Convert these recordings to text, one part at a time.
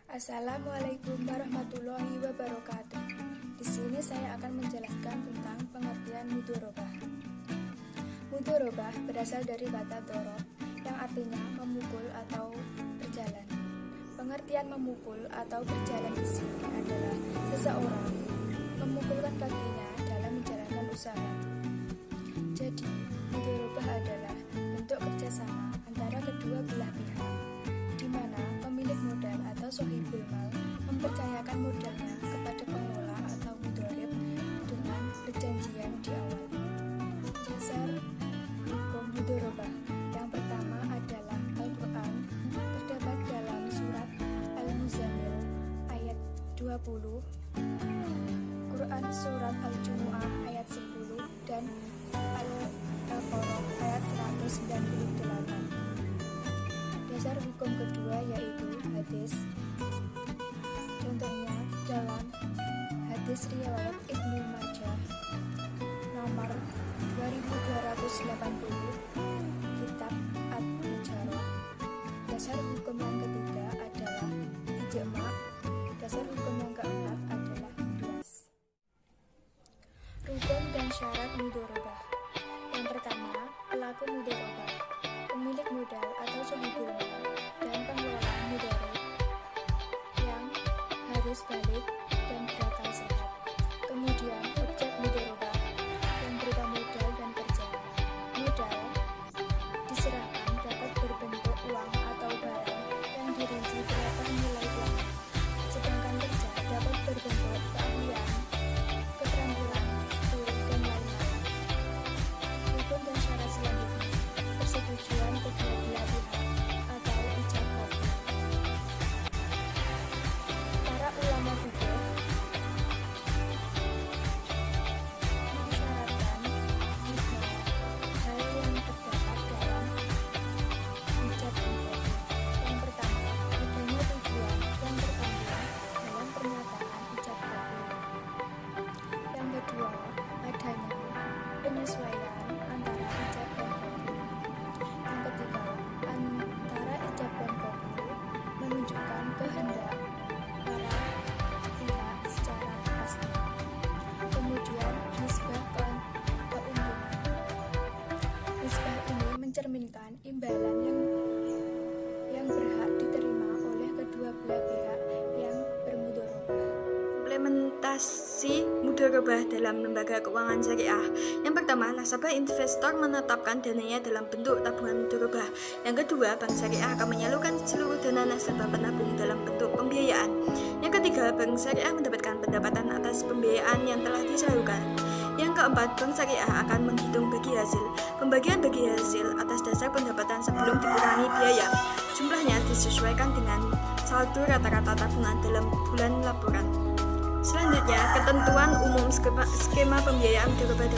Assalamualaikum warahmatullahi wabarakatuh. Di sini saya akan menjelaskan tentang pengertian mudhorobah. Mudhorobah berasal dari kata dorob yang artinya memukul atau berjalan. Pengertian memukul atau berjalan di sini adalah seseorang memukulkan kakinya dalam menjalankan usaha. Jadi, mudhorobah adalah bentuk kerjasama antara kedua belah pihak, di mana pemilik modal atau sohibul mal mempercayakan modalnya kepada pengelola atau mudhorib dengan perjanjian di awal. Dasar hukum mudhorobah yang pertama adalah Al-Quran, terdapat dalam surat Al-Muzammil ayat 20, Quran surat Al-Jumu'ah ayat 10, dan Al-Baqarah ayat 198. Dasar hukum kedua yaitu hadis. Contohnya dalam hadis riwayat Ibnu Majah nomor 2280 kitab At-Tijarah. Dasar hukum yang ketiga adalah ijma'. Dasar hukum yang keempat adalah qiyas. Rukun dan syarat mudhorobah. Yang pertama, pelaku mudhorobah, pemilik modal atau sohibul mal, dan pengelola mudhorib yang harus balik dan berakal sehat. Kemudian objek mudhorobah yang berupa modal dan kerja. Modal diserahkan dapat berbentuk uang atau barang yang dirinci berapa nilai uang. Sedangkan kerja dapat berbentuk keahlian, keterampilan, skill, dan lain-lain. Rukun dan syarat selanjutnya, persetujuan kedua belah pihak atau ijab kabul. Para ulama fikih mensyaratkan 3 hal yang terdapat dalam ijab kabul. Yang pertama, adanya tujuan yang terkandung dalam pernyataan ijab kabul. Yang kedua, adanya penyesuaian antara ijab dan kabul. Yang ketiga, antara ijab dan kabul menunjukkan kehendak para pihak secara pasti. Kemudian nisbah keuntungan. Nisbah ini mencerminkan imbalan yang berhak diterima oleh kedua belah pihak yang bermudhorobah. Implementasi mudhorobah dalam lembaga keuangan syariah. Yang pertama, nasabah investor menetapkan dananya dalam bentuk tabungan mudhorobah. Yang kedua, bank syariah akan menyalurkan seluruh dana nasabah penabung dalam bentuk pembiayaan. Yang ketiga, bank syariah mendapatkan pendapatan atas pembiayaan yang telah disalurkan. Yang keempat, bank syariah akan menghitung bagi hasil. Pembagian bagi hasil atas dasar pendapatan sebelum dikurangi biaya. Jumlahnya disesuaikan dengan saldo rata-rata tabungan dalam bulan laporan. Selanjutnya, ketentuan umum skema pembiayaan mudhorobah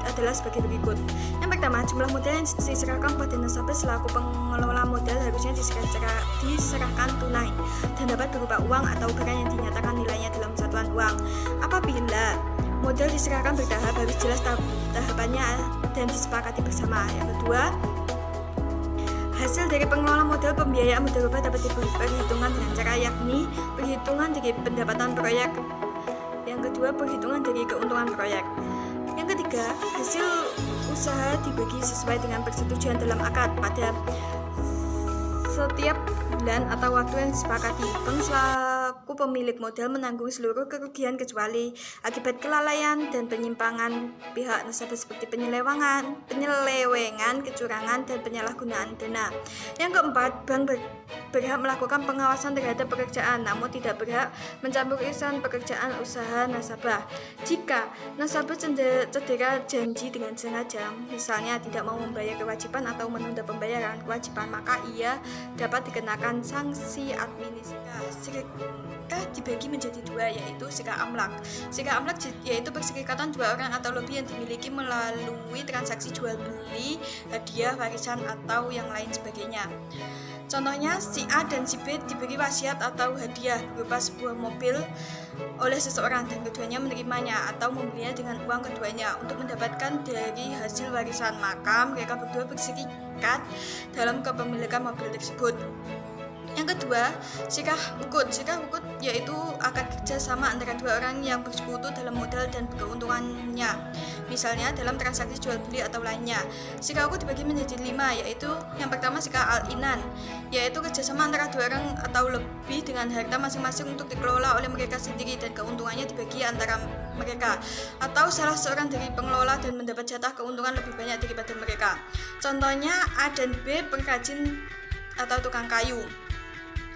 adalah sebagai berikut. Yang pertama, jumlah modal yang diserahkan pada nasabah selaku pengelola modal harusnya diserahkan tunai dan dapat berupa uang atau barang yang dinyatakan nilainya dalam satuan uang. Apabila modal diserahkan bertahap, harus jelas tahapannya dan disepakati bersama. Yang kedua, hasil dari pengelola modal pembiayaan mudhorobah dapat diperhitungkan dengan cara yakni perhitungan dari pendapatan proyek. Yang kedua, perhitungan dari keuntungan proyek. Yang ketiga, hasil usaha dibagi sesuai dengan persetujuan dalam akad pada setiap bulan atau waktu yang disepakati. Bank selaku pemilik modal menanggung seluruh kerugian kecuali akibat kelalaian dan penyimpangan pihak nasabah seperti penyelewengan, kecurangan, dan penyalahgunaan dana. Yang keempat, bank berhak melakukan pengawasan terhadap pekerjaan, namun tidak berhak mencampur urusan pekerjaan usaha nasabah. Jika nasabah cedera janji dengan sengaja, misalnya tidak mau membayar kewajiban atau menunda pembayaran kewajiban, maka ia dapat dikenakan sanksi administratif. Serikah dibagi menjadi dua, yaitu serikah amlak. Serikah amlak yaitu perserikatan dua orang atau lebih yang dimiliki melalui transaksi jual beli, hadiah, warisan, atau yang lain sebagainya. Contohnya, si A dan si B diberi wasiat atau hadiah berupa sebuah mobil oleh seseorang dan keduanya menerimanya atau membelinya dengan uang keduanya untuk mendapatkan dari hasil warisan, maka mereka berdua berserikat dalam kepemilikan mobil tersebut. Yang kedua, kedua, sikah wukut. Sikah wukut yaitu akad kerja sama antara dua orang yang bersekutu dalam modal dan keuntungannya, misalnya dalam transaksi jual beli atau lainnya. Sikah wukut dibagi menjadi 5, yaitu yang pertama sikah al-inan, yaitu kerjasama antara dua orang atau lebih dengan harta masing-masing untuk dikelola oleh mereka sendiri dan keuntungannya dibagi antara mereka, atau salah seorang dari pengelola dan mendapat jatah keuntungan lebih banyak daripada mereka. Contohnya A dan B pengrajin atau tukang kayu.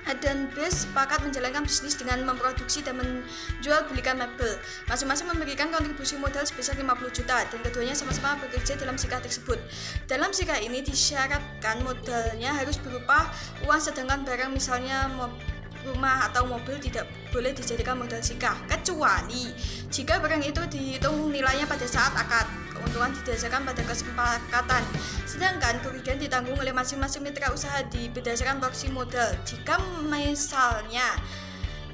A dan B sepakat menjalankan bisnis dengan memproduksi dan menjual belikan mebel. Masing-masing memberikan kontribusi modal sebesar 50 juta dan keduanya sama-sama bekerja dalam sikah tersebut. Dalam sikah ini disyaratkan modalnya harus berupa uang, sedangkan barang misalnya rumah atau mobil tidak boleh dijadikan modal sikah, kecuali jika barang itu dihitung nilainya pada saat akad. Keuntungan didasarkan pada kesepakatan, sedangkan kerugian ditanggung oleh masing-masing mitra usaha berdasarkan porsi modal. Jika misalnya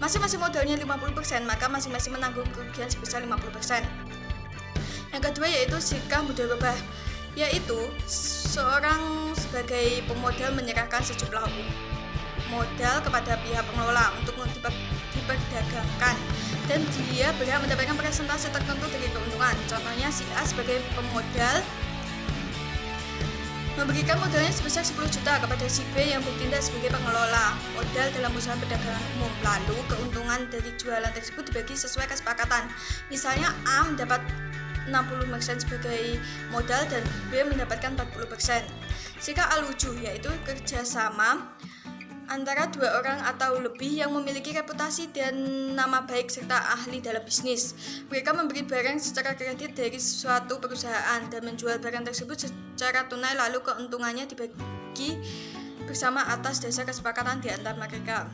masing-masing modalnya 50%, maka masing-masing menanggung kerugian sebesar 50%. Yang kedua yaitu sikah mudharabah, yaitu seorang sebagai pemodal menyerahkan sejumlah modal kepada pihak pengelola untuk diperdagangkan dan dia berhak mendapatkan persentase tertentu dari keuntungan. Contohnya si A sebagai pemodal memberikan modalnya sebesar 10 juta kepada si B yang bertindak sebagai pengelola modal dalam usaha perdagangan umum. Lalu keuntungan dari jualan tersebut dibagi sesuai kesepakatan. Misalnya A mendapat 60% sebagai modal dan B mendapatkan 40%. Sikah al-wujuh yaitu kerjasama antara dua orang atau lebih yang memiliki reputasi dan nama baik serta ahli dalam bisnis. Mereka memberi barang secara kredit dari suatu perusahaan dan menjual barang tersebut secara tunai, lalu keuntungannya dibagi bersama atas dasar kesepakatan di antara mereka.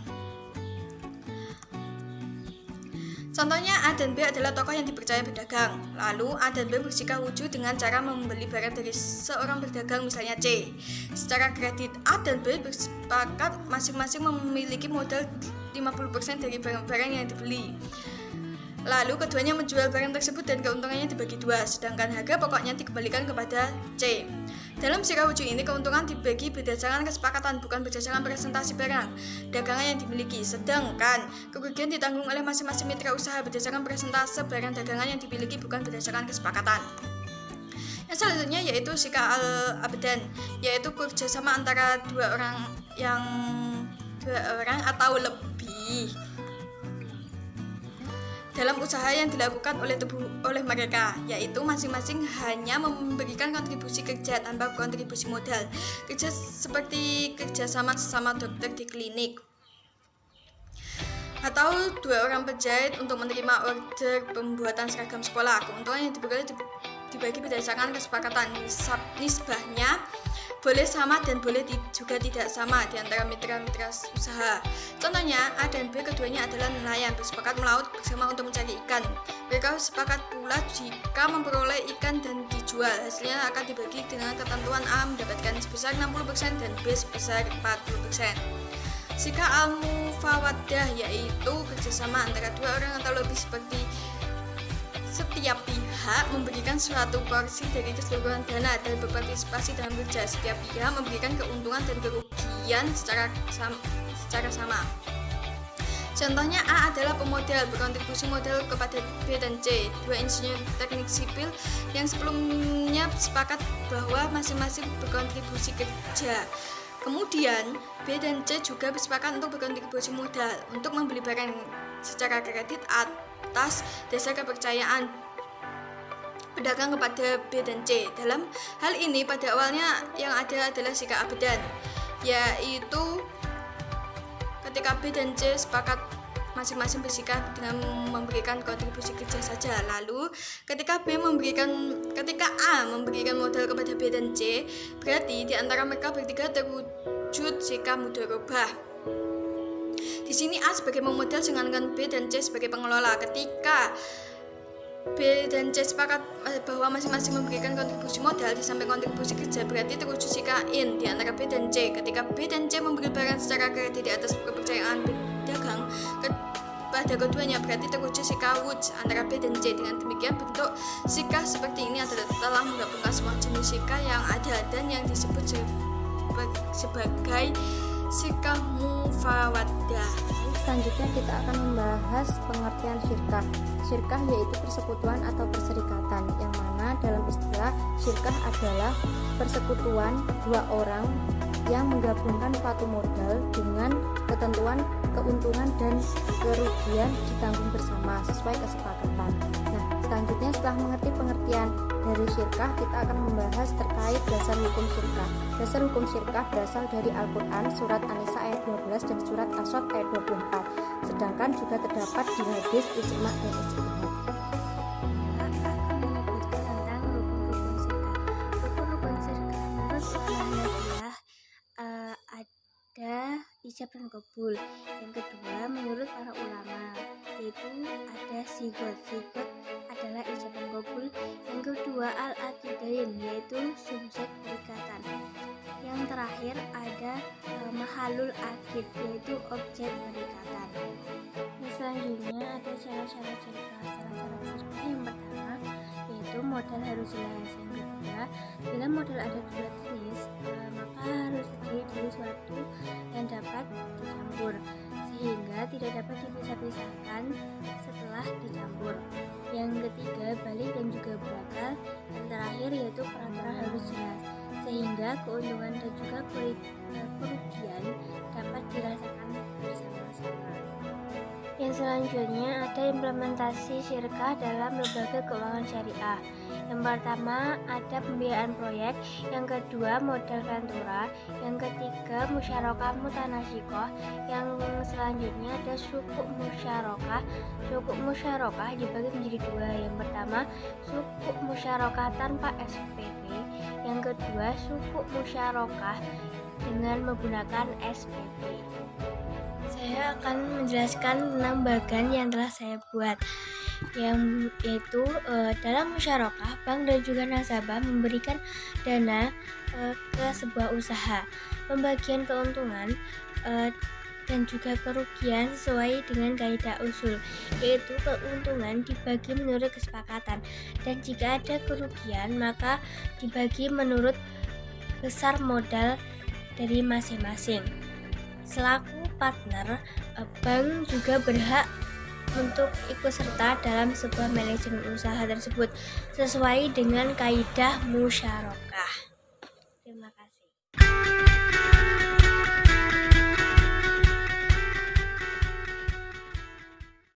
Contohnya A dan B adalah tokoh yang dipercaya berdagang. Lalu A dan B bersikah wujud dengan cara membeli barang dari seorang pedagang misalnya C. Secara kredit A dan B bersepakat masing-masing memiliki modal 50% dari barang-barang yang dibeli. Lalu keduanya menjual barang tersebut dan keuntungannya dibagi 2, sedangkan harga pokoknya dikembalikan kepada C. Dalam sikah wujud ini keuntungan dibagi berdasarkan kesepakatan, bukan berdasarkan presentasi barang dagangan yang dimiliki, sedangkan kerugian ditanggung oleh masing-masing mitra usaha berdasarkan persentase barang dagangan yang dimiliki, bukan berdasarkan kesepakatan. Yang selanjutnya yaitu sikah al-abdan, yaitu kerjasama antara dua orang atau lebih dalam usaha yang dilakukan oleh mereka, yaitu masing-masing hanya memberikan kontribusi kerja tanpa kontribusi modal. Kerja seperti kerjasama sesama dokter di klinik, atau dua orang penjahit untuk menerima order pembuatan seragam sekolah. Keuntungan yang dibagi berdasarkan kesepakatan. Nisbahnya boleh sama dan boleh juga tidak sama di antara mitra-mitra usaha. Contohnya A dan B keduanya adalah nelayan, bersepakat melaut bersama untuk mencari ikan. Mereka sepakat pula jika memperoleh ikan dan dijual, hasilnya akan dibagi dengan ketentuan A mendapatkan sebesar 60% dan B sebesar 40%. Sikah al-mufawadah yaitu kerjasama antara dua orang atau lebih, seperti setiap pihak memberikan suatu porsi dari keseluruhan dana dan berpartisipasi dalam kerja. Setiap pihak memberikan keuntungan dan kerugian secara sama. Contohnya A adalah pemodal, berkontribusi modal kepada B dan C, dua insinyur teknik sipil yang sebelumnya sepakat bahwa masing-masing berkontribusi kerja. Kemudian B dan C juga bersepakat untuk berkontribusi modal untuk membeli barang secara kredit atas dasar kepercayaan pedagang kepada B dan C. Dalam hal ini pada awalnya yang ada adalah sikah abdan, yaitu ketika B dan C sepakat masing-masing bersikap dengan memberikan kontribusi kerja saja. Lalu ketika A memberikan modal kepada B dan C, berarti di antara mereka bertiga terwujud sikah mudharabah. Di sini A sebagai pemodal sedangkan B dan C sebagai pengelola. Ketika B dan C sepakat bahwa masing-masing memberikan kontribusi modal di samping kontribusi kerja, berarti terwujud sikah in di antara B dan C. Ketika B dan C memberi barang secara kredit di atas kepercayaan pedagang pada keduanya, berarti terwujud sikah wujud antara B dan C. Dengan demikian bentuk sikah seperti ini adalah telah menggabungkan semua jenis sikah yang ada dan yang disebut sebagai sikah mufawadah. mawaddah. Selanjutnya kita akan membahas pengertian syirkah. Syirkah yaitu persekutuan atau perserikatan, yang mana dalam istilah syirkah adalah persekutuan dua orang yang menggabungkan suatu modal dengan ketentuan keuntungan dan kerugian ditanggung bersama sesuai kesepakatan. Nah, selanjutnya setelah mengerti pengertian dari syirkah, kita akan membahas terkait dasar hukum syirkah. Dasar hukum syirkah berasal dari Al-Quran, surat An-Nisa ayat 12 dan surat As-Sod ayat 24. Sedangkan juga terdapat di hadis, ijma dan ijtihad. Akan menyebutkan tentang rukun-rukun syirkah. Rukun-rukun syirkah menurut Al-Hanafiyah ada ijab dan qabul. Yang kedua menurut para ulama yaitu ada sigot. Sigot adalah ijab dan qabul. Yang kedua al-aqidain yaitu subjek perikatan. Yang terakhir ada mahalul akid yaitu objek perikatan. Selanjutnya ada syarat-syarat syirkah. Syarat-syarat syirkah yang pertama yaitu modal harus jelas. Yang kedua, bila modal ada dua jenis maka harus terdiri dari suatu yang dapat dicampur sehingga tidak dapat dipisah-pisahkan setelah dicampur. Yang ketiga, balik dan juga berakal. Yang terakhir yaitu peraturan harus jelas sehingga keuntungan dan juga kerugian dapat dirasakan bersama-sama. Yang selanjutnya ada implementasi syirkah dalam lembaga keuangan syariah. Yang pertama ada pembiayaan proyek, yang kedua modal ventura, yang ketiga musyarakah mutanasikoh, yang selanjutnya ada sukuk musyarakah. Sukuk musyarakah dibagi menjadi dua. Yang pertama sukuk musyarakah tanpa SPV, yang kedua sukuk musyarakah dengan menggunakan SPV. Saya akan menjelaskan tentang bagan yang telah saya buat, yaitu dalam musyarakah bank dan juga nasabah memberikan dana ke sebuah usaha. Pembagian keuntungan dan juga kerugian sesuai dengan kaidah usul, yaitu keuntungan dibagi menurut kesepakatan dan jika ada kerugian maka dibagi menurut besar modal dari masing-masing. Selaku partner, bank juga berhak untuk ikut serta dalam sebuah manajemen usaha tersebut sesuai dengan kaidah musyarakah.